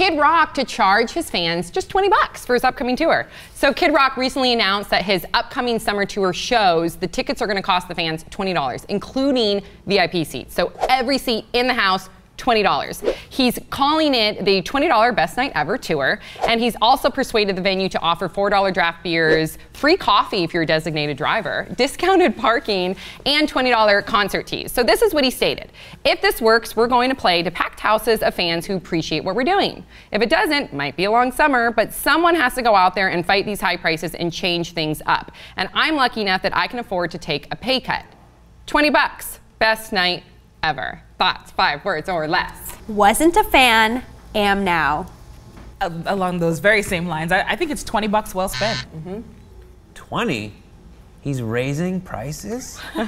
Kid Rock to charge his fans just 20 bucks for his upcoming tour. So Kid Rock recently announced that his upcoming summer tour shows, the tickets are going to cost the fans $20, including VIP seats. So every seat in the house, $20. He's calling it the $20 Best Night Ever tour, and he's also persuaded the venue to offer $4 draft beers, free coffee if you're a designated driver, discounted parking, and $20 concert tees. So this is what he stated. If this works, we're going to play to packed houses of fans who appreciate what we're doing. If it doesn't, might be a long summer, but someone has to go out there and fight these high prices and change things up. And I'm lucky enough that I can afford to take a pay cut. 20 bucks, best night ever. Thoughts, 5 words or less. Wasn't a fan, am now. Along those very same lines, I think it's 20 bucks well spent. 20? He's raising prices? Ba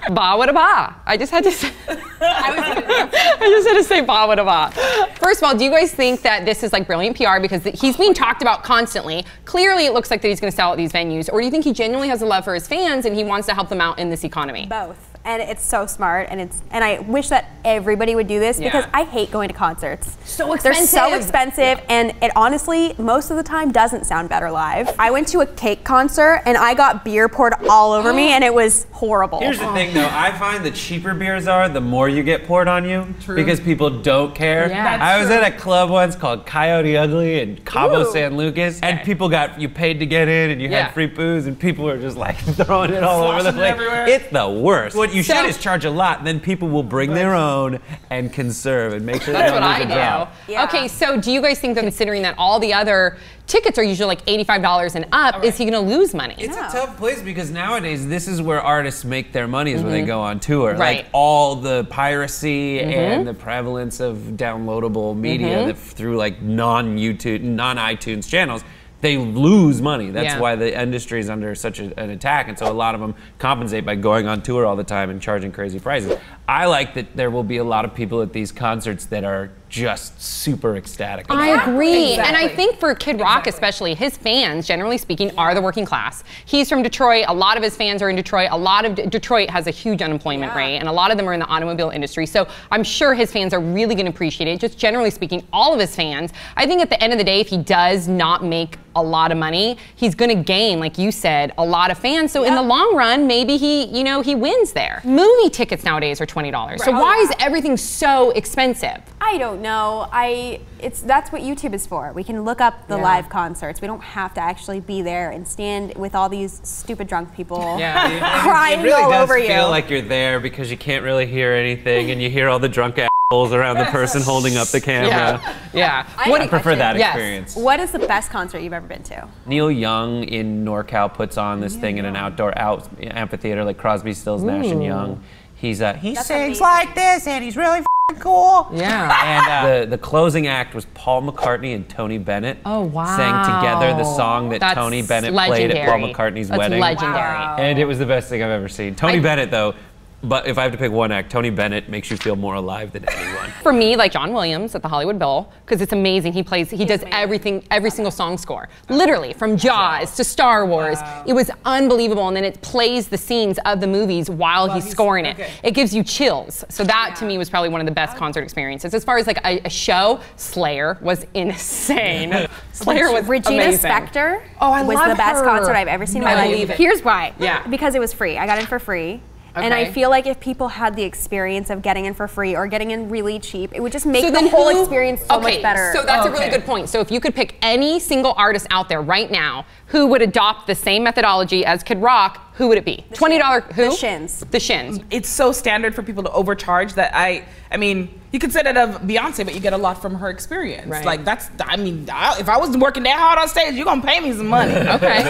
wada ba. I just had to say, I just had to say ba wada ba. First of all, do you guys think that this is like brilliant PR because he's being talked about constantly? Clearly it looks like that he's going to sell at these venues. Or do you think he genuinely has a love for his fans and he wants to help them out in this economy? Both. And it's so smart, and I wish that everybody would do this because I hate going to concerts. So expensive. They're so expensive, and it honestly, most of the time, doesn't sound better live. I went to a Cake concert, and I got beer poured all over me, and it was horrible. Here's the thing, though. I find the cheaper beers are, the more you get poured on you. True. Because people don't care. Yeah, I was at a club once called Coyote Ugly in Cabo San Lucas, and people you paid to get in, and you had free booze, and people were just like throwing it all over the place. Everywhere. It's the worst. What you should is charge a lot, then people will bring their own and conserve and make sure they don't lose a drop. Yeah. Okay, so do you guys think that considering that all the other tickets are usually like $85 and up, is he going to lose money? It's a tough place because nowadays this is where artists make their money is when they go on tour. Right. Like all the piracy and the prevalence of downloadable media through like non-YouTube, non-iTunes channels. They lose money. That's why the industry is under such an attack, and so a lot of them compensate by going on tour all the time and charging crazy prices. I like that there will be a lot of people at these concerts that are just super ecstatic. I agree, and I think for Kid Rock especially, his fans, generally speaking, are the working class. He's from Detroit. A lot of his fans are in Detroit. A lot of Detroit has a huge unemployment rate, and a lot of them are in the automobile industry. So I'm sure his fans are really going to appreciate it. Just generally speaking, all of his fans. I think at the end of the day, if he does not make a lot of money, he's going to gain, like you said, a lot of fans. So in the long run, maybe he wins there. Movie tickets nowadays are $20. So why is everything so expensive? I don't know. That's what YouTube is for. We can look up the live concerts. We don't have to actually be there and stand with all these stupid drunk people crying it really all does over you. feel like you're there because you can't really hear anything and you hear all the drunk assholes around the person holding up the camera. I prefer that experience. What is the best concert you've ever been to? Neil Young in NorCal puts on this thing in an outdoor amphitheater like Crosby, Stills, Nash and Young. He sings like this and he's really cool. Yeah. And the closing act was Paul McCartney and Tony Bennett. Oh, wow. Sang together the song that Tony Bennett played at Paul McCartney's wedding. That's legendary. Wow. And it was the best thing I've ever seen. Tony Bennett, though, but if I have to pick one act, Tony Bennett makes you feel more alive than anyone. For me, like John Williams at the Hollywood Bowl, because it's amazing. He does everything, every single song score. Literally, from Jaws to Star Wars. It was unbelievable, and then it plays the scenes of the movies while he's scoring it. It gives you chills. So that, to me, was probably one of the best concert experiences. As far as like a show, Slayer was insane. Slayer was Regina amazing. Spektor was love the best her. concert I've ever seen in my life. believe it. Here's why. Yeah. Because it was free. I got in for free. And I feel like if people had the experience of getting in for free or getting in really cheap, it would just make the whole experience so much better. So that's a really good point. So if you could pick any single artist out there right now who would adopt the same methodology as Kid Rock, who would it be? $20 who? The Shins. The Shins. It's so standard for people to overcharge that I mean, you could say that of Beyonce, but you get a lot from her experience. Right. Like if I was working that hard on stage, you're gonna pay me some money. Okay.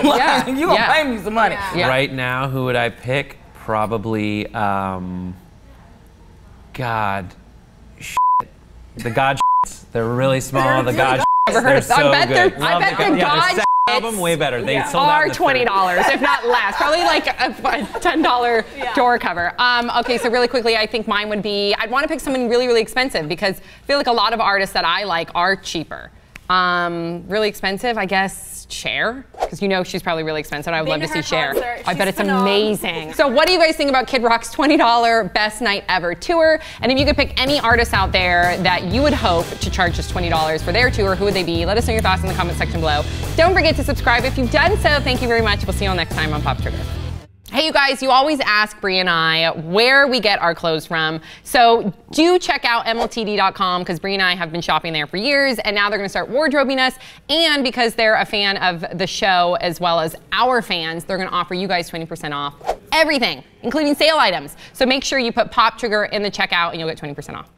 You're gonna pay me some money. Yeah. Right now, who would I pick? Probably, the God Shits. They're really small. The God Shits. They're so good. I bet the God Shits album way better. They sold out are in the $20, if not less. Probably like a $10 door cover. Okay, so really quickly, I think mine would be, I'd want to pick someone really, really expensive because I feel like a lot of artists that I like are cheaper. Really expensive, I guess, Cher, because you know she's probably really expensive. I would love to see Cher. I bet it's amazing. So what do you guys think about Kid Rock's $20 Best Night Ever tour? And if you could pick any artist out there that you would hope to charge just $20 for their tour, who would they be? Let us know your thoughts in the comment section below. Don't forget to subscribe if you've done so. Thank you very much. We'll see you all next time on Pop Trigger. Hey, you guys, you always ask Brie and I where we get our clothes from. So do check out MLTD.com because Brie and I have been shopping there for years, and now they're going to start wardrobing us. And because they're a fan of the show as well as our fans, they're going to offer you guys 20% off everything, including sale items. So make sure you put Pop Trigger in the checkout and you'll get 20% off.